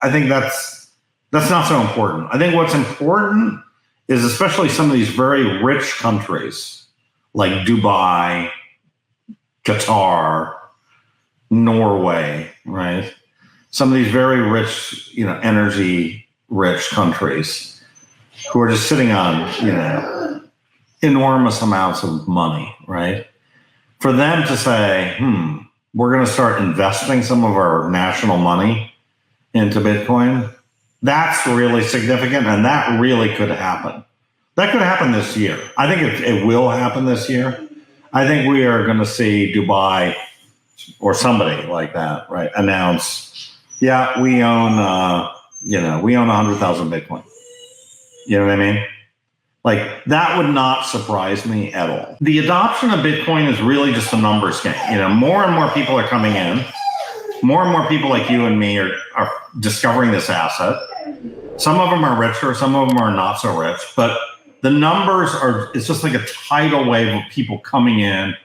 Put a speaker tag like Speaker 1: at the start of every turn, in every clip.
Speaker 1: I think that's not so important. I think what's important is especially some of these very rich countries like Dubai, Qatar, Norway, right? Some of these very rich, energy rich countries who are just sitting on, enormous amounts of money, right? For them to say, we're going to start investing some of our national money into Bitcoin, that's really significant, and that really could happen. That could happen this year. I think it will happen this year. I think we are going to see Dubai or somebody like that, right, announce, yeah, we own, we own 100,000 Bitcoin. You know what I mean? Like, that would not surprise me at all. The adoption of Bitcoin is really just a numbers game. More and more people are coming in. More and more people like you and me are discovering this asset. Some of them are richer, some of them are not so rich, but the numbers it's just like a tidal wave of people coming in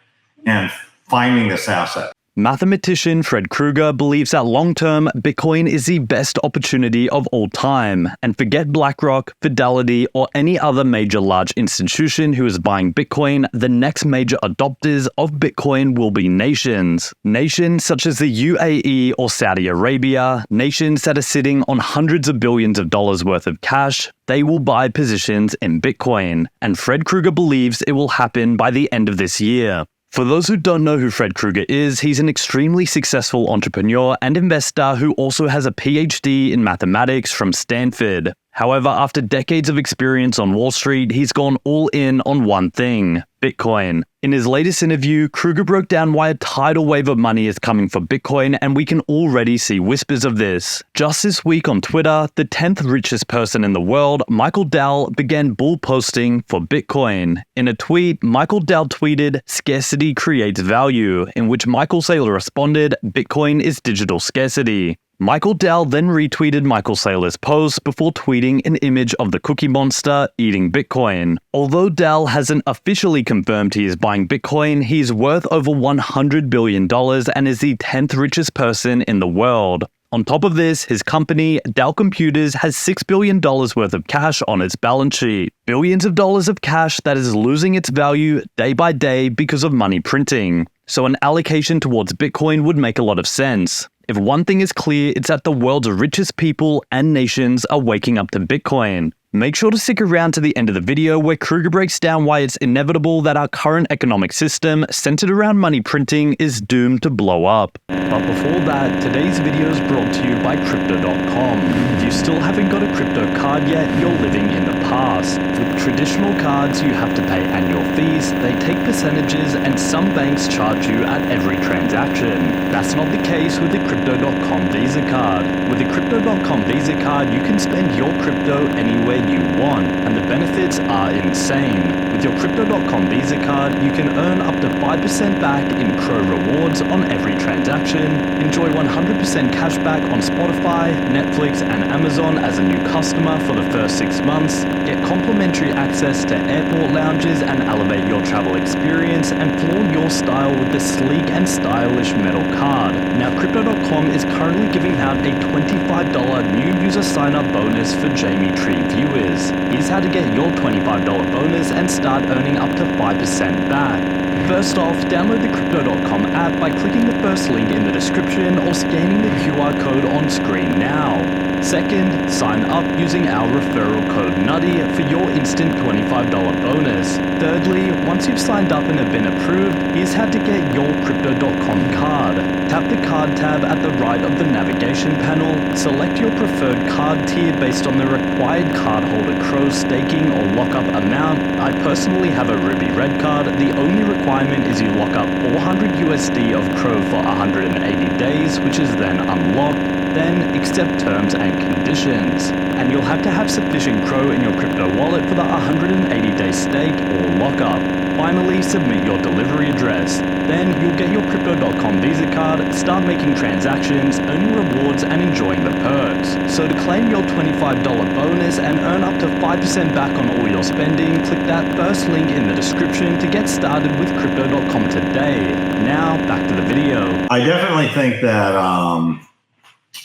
Speaker 1: and finding this asset.
Speaker 2: Mathematician Fred Krueger believes that long-term, Bitcoin is the best opportunity of all time. And forget BlackRock, Fidelity, or any other major large institution who is buying Bitcoin, the next major adopters of Bitcoin will be nations. Nations such as the UAE or Saudi Arabia, nations that are sitting on hundreds of billions of dollars worth of cash, they will buy positions in Bitcoin. And Fred Krueger believes it will happen by the end of this year. For those who don't know who Fred Krueger is, he's an extremely successful entrepreneur and investor who also has a PhD in mathematics from Stanford. However, after decades of experience on Wall Street, he's gone all in on one thing: Bitcoin. In his latest interview, Krueger broke down why a tidal wave of money is coming for Bitcoin, and we can already see whispers of this. Just this week on Twitter, the 10th richest person in the world, Michael Dell, began bull posting for Bitcoin. In a tweet, Michael Dell tweeted, "Scarcity creates value," in which Michael Saylor responded, "Bitcoin is digital scarcity." Michael Dell then retweeted Michael Saylor's post before tweeting an image of the Cookie Monster eating Bitcoin. Although Dell hasn't officially confirmed he is buying Bitcoin, he is worth over $100 billion and is the 10th richest person in the world. On top of this, his company, Dell Computers, has $6 billion worth of cash on its balance sheet. Billions of dollars of cash that is losing its value day by day because of money printing. So an allocation towards Bitcoin would make a lot of sense. If one thing is clear, it's that the world's richest people and nations are waking up to Bitcoin. Make sure to stick around to the end of the video where Krueger breaks down why it's inevitable that our current economic system, centered around money printing, is doomed to blow up. But before that, today's video is brought to you by Crypto.com. If you still haven't got a crypto card yet, you're living in the past. With traditional cards, you have to pay annual fees, they take percentages, and some banks charge you at every transaction. That's not the case with the Crypto.com Visa card. With the Crypto.com Visa card, you can spend your crypto anywhere you want, and the benefits are insane. With your Crypto.com Visa card, you can earn up to 5% back in Crow rewards on every transaction, enjoy 100% cashback on Spotify, Netflix, and Amazon as a new customer for the first 6 months, get complimentary access to airport lounges and elevate your travel experience, and flaunt your style with the sleek and stylish metal card. Now, Crypto.com is currently giving out a $25 new user sign-up bonus for Jamie Tree viewers. Here's how to get your $25 bonus and start earning up to 5% back. First off, download the Crypto.com app by clicking the first link in the description or scanning the QR code on screen now. Second, sign up using our referral code nutty for your instant $25 bonus. Thirdly, once you've signed up and have been approved, here's how to get your Crypto.com card. Tap the card tab at the right of the navigation panel, select your preferred card tier based on the required cardholder Crow staking or lockup amount. I personally have a Ruby Red card. The only requirement is you lock up 400 USD of Crow for 180 days, which is then unlocked. Then accept terms and conditions. And you'll have to have sufficient Crow in your crypto wallet for the 180-day stake or lockup. Finally, submit your delivery address. Then you'll get your Crypto.com Visa card, start making transactions, earning rewards, and enjoying the perks. So to claim your $25 bonus and earn up to 5% back on all your spending, click that first link in the description to get started with Crypto.com today. Now, back to the video.
Speaker 1: I definitely think that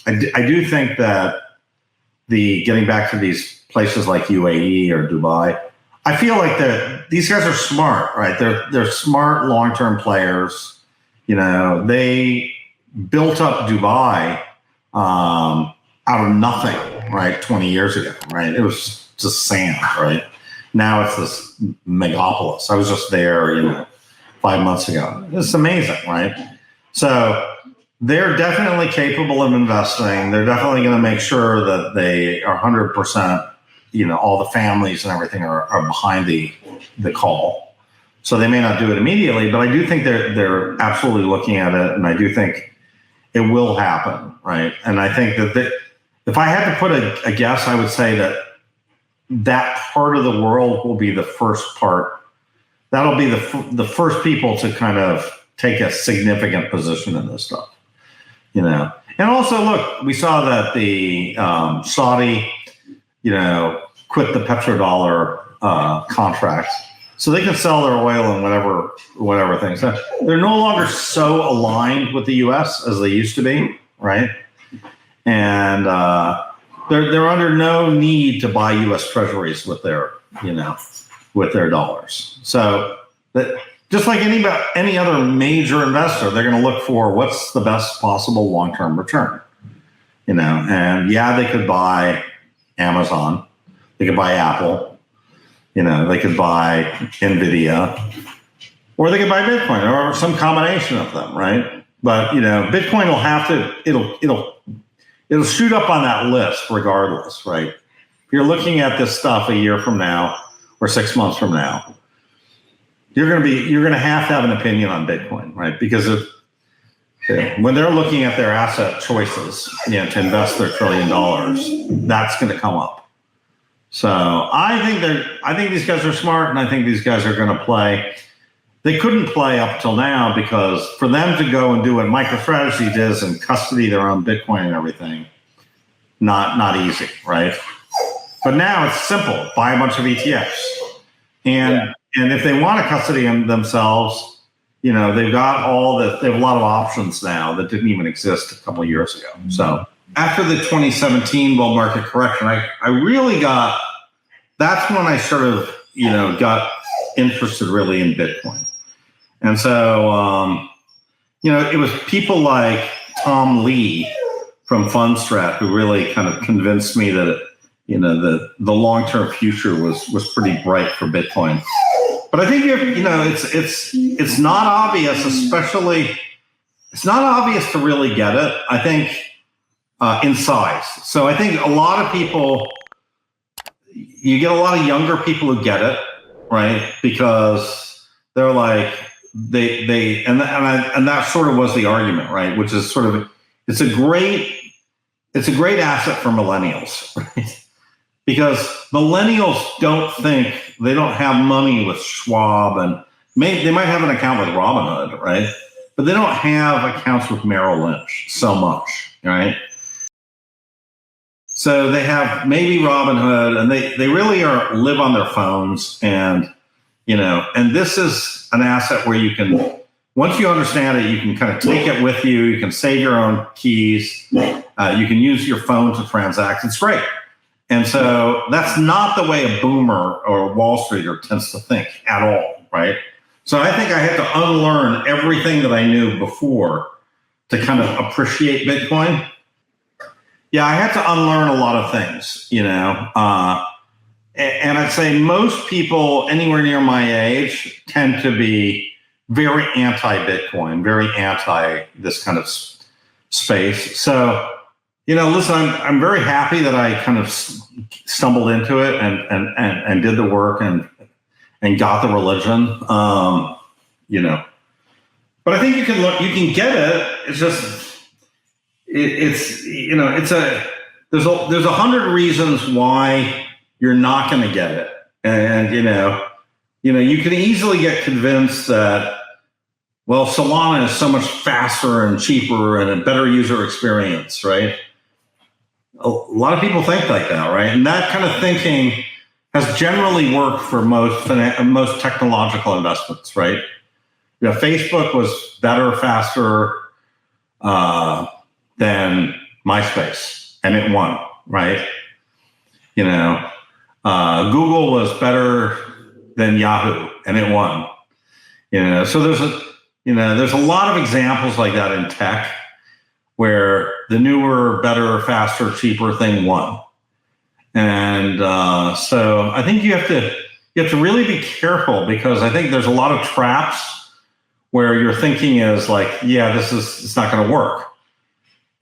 Speaker 1: I do think that getting back to these places like UAE or Dubai, I feel like that these guys are smart, right? They're smart long-term players. They built up Dubai out of nothing, right? 20 years ago, right? It was just sand, right? Now it's this megapolis. I was just there, 5 months ago. It's amazing, right? So they're definitely capable of investing. They're definitely going to make sure that they are 100%, all the families and everything are behind the call. So they may not do it immediately, but I do think they're absolutely looking at it, and I do think it will happen, right? And I think that if I had to put a guess, I would say that part of the world will be the first part. That'll be the first people to kind of take a significant position in this stuff, And also, look, we saw that the Saudi, quit the petrodollar contract, so they can sell their oil and whatever things. So they're no longer so aligned with the U.S. as they used to be, right? And they're under no need to buy U.S. Treasuries with their dollars. So just like any other major investor, they're going to look for what's the best possible long-term return. And they could buy Amazon, they could buy Apple, they could buy Nvidia, or they could buy Bitcoin, or some combination of them, right? But Bitcoin will have to it'll shoot up on that list regardless, right? If you're looking at this stuff a year from now or 6 months from now, you're going to have an opinion on Bitcoin, right? Because when they're looking at their asset choices, to invest their $1 trillion, that's going to come up. So I think these guys are smart, and I think these guys are going to play. They couldn't play up till now because for them to go and do what MicroStrategy does and custody their own Bitcoin and everything, not easy, right? But now it's simple: buy a bunch of ETFs, and if they want to custody them themselves, they've got they have a lot of options now that didn't even exist a couple of years ago. So after the 2017 bull market correction, I really that's when I sort of got interested really in Bitcoin. And so, it was people like Tom Lee from Fundstrat who really kind of convinced me that, the long-term future was pretty bright for Bitcoin. But I think, it's not obvious, it's not obvious to really get it, I think, in size. So I think a lot of people, you get a lot of younger people who get it, right? Because they're like, and that sort of was the argument, right? Which is sort of, it's a great asset for millennials, right? Because millennials they don't have money with Schwab, and they might have an account with Robinhood, right? But they don't have accounts with Merrill Lynch so much, right? So they have maybe Robinhood, and they really live on their phones, and and this is an asset where you can, once you understand it, you can kind of take it with you. You can save your own keys. You can use your phone to transact. It's great. And so that's not the way a boomer or a Wall Streeter tends to think at all, right? So I think I had to unlearn everything that I knew before to kind of appreciate Bitcoin. Yeah, I had to unlearn a lot of things, and I'd say most people anywhere near my age tend to be very anti-Bitcoin, very anti this kind of space. So, listen, I'm very happy that I kind of stumbled into it and did the work and got the religion, But I think you can get it. It's just, there's 100 reasons why you're not going to get it. And, you can easily get convinced that, well, Solana is so much faster and cheaper and a better user experience, right? A lot of people think like that, right? And that kind of thinking has generally worked for most technological investments, right? Facebook was better, faster than MySpace, and it won, right? Google was better than Yahoo, and it won. So there's a lot of examples like that in tech where the newer, better, faster, cheaper thing won. And so I think you have to really be careful, because I think there's a lot of traps where your thinking is like, yeah, it's not going to work.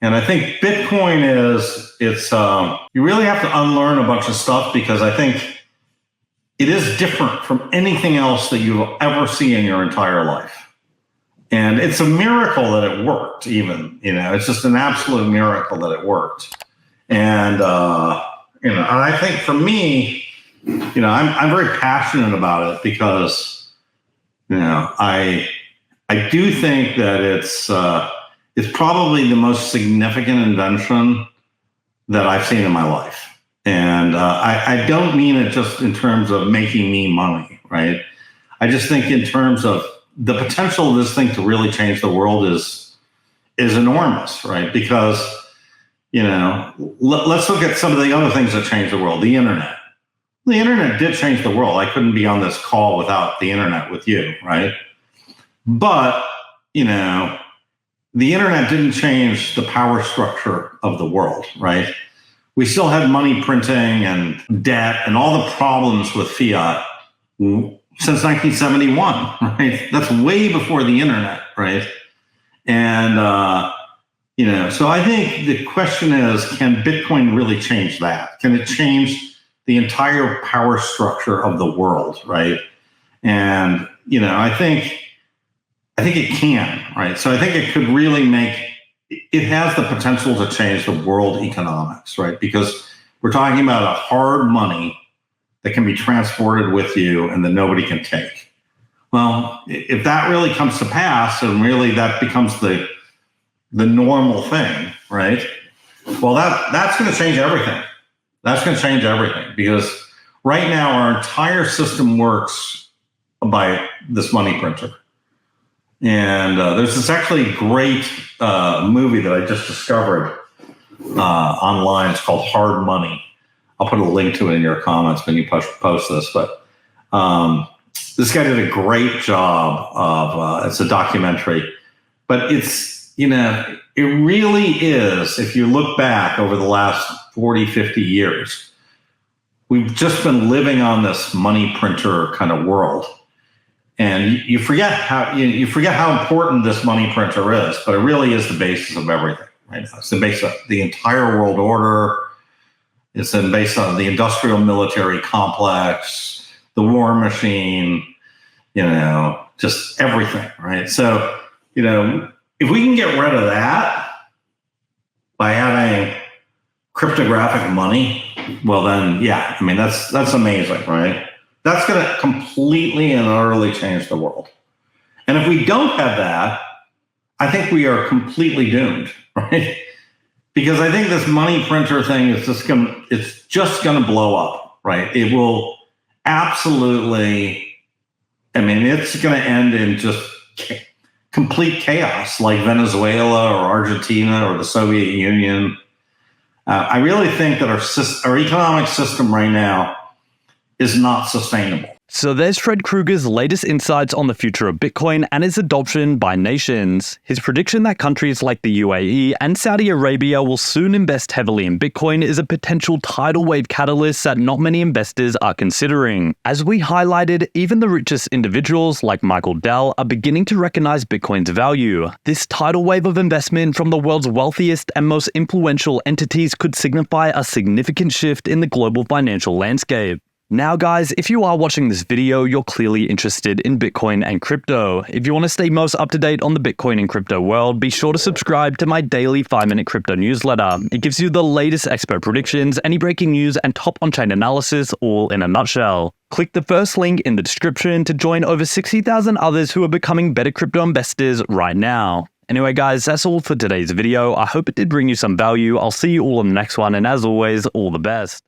Speaker 1: And I think Bitcoin you really have to unlearn a bunch of stuff, because I think it is different from anything else that you will ever see in your entire life. And it's a miracle that it worked, even, it's just an absolute miracle that it worked. And, and I think for me, I'm very passionate about it, because, I do think that it's probably the most significant invention that I've seen in my life. And I don't mean it just in terms of making me money, right? I just think in terms of the potential of this thing to really change the world is enormous, right? Because, let's look at some of the other things that changed the world. The internet. The internet did change the world. I couldn't be on this call without the internet with you, right? But, the internet didn't change the power structure of the world, right? We still had money printing and debt and all the problems with fiat since 1971, right? That's way before the internet, right? And, so I think the question is, can Bitcoin really change that? Can it change the entire power structure of the world, right? And, I think it can, right? So I think it could really it has the potential to change the world economics, right? Because we're talking about a hard money that can be transported with you and that nobody can take. Well, if that really comes to pass, and really that becomes the normal thing, right? Well, that's going to change everything. That's going to change everything, because right now our entire system works by this money printer. And there's this actually great movie that I just discovered online. It's called Hard Money. I'll put a link to it in your comments when you post this. But this guy did a great job of, it's a documentary. But it's, it really is, if you look back over the last 40, 50 years, we've just been living on this money printer kind of world. And you forget how important this money printer is, but it really is the basis of everything, right? It's the basis of the entire world order. It's then based on the industrial military complex, the war machine, just everything, right? So, if we can get rid of that by having cryptographic money, well then, yeah, that's amazing, right? That's going to completely and utterly change the world. And if we don't have that, I think we are completely doomed, right? Because I think this money printer thing is just going to blow up, right? It will absolutely, it's going to end in just complete chaos, like Venezuela or Argentina or the Soviet Union. I really think that our economic system right now is not sustainable.
Speaker 2: So there's Fred Krueger's latest insights on the future of Bitcoin and its adoption by nations. His prediction that countries like the UAE and Saudi Arabia will soon invest heavily in Bitcoin is a potential tidal wave catalyst that not many investors are considering. As we highlighted, even the richest individuals like Michael Dell are beginning to recognize Bitcoin's value. This tidal wave of investment from the world's wealthiest and most influential entities could signify a significant shift in the global financial landscape. Now guys, if you are watching this video, you're clearly interested in Bitcoin and crypto. If you want to stay most up to date on the Bitcoin and crypto world, be sure to subscribe to my daily 5-minute crypto newsletter. It gives you the latest expert predictions, any breaking news, and top on-chain analysis all in a nutshell. Click the first link in the description to join over 60,000 others who are becoming better crypto investors right now. Anyway guys, that's all for today's video. I hope it did bring you some value. I'll see you all in the next one, and as always, all the best.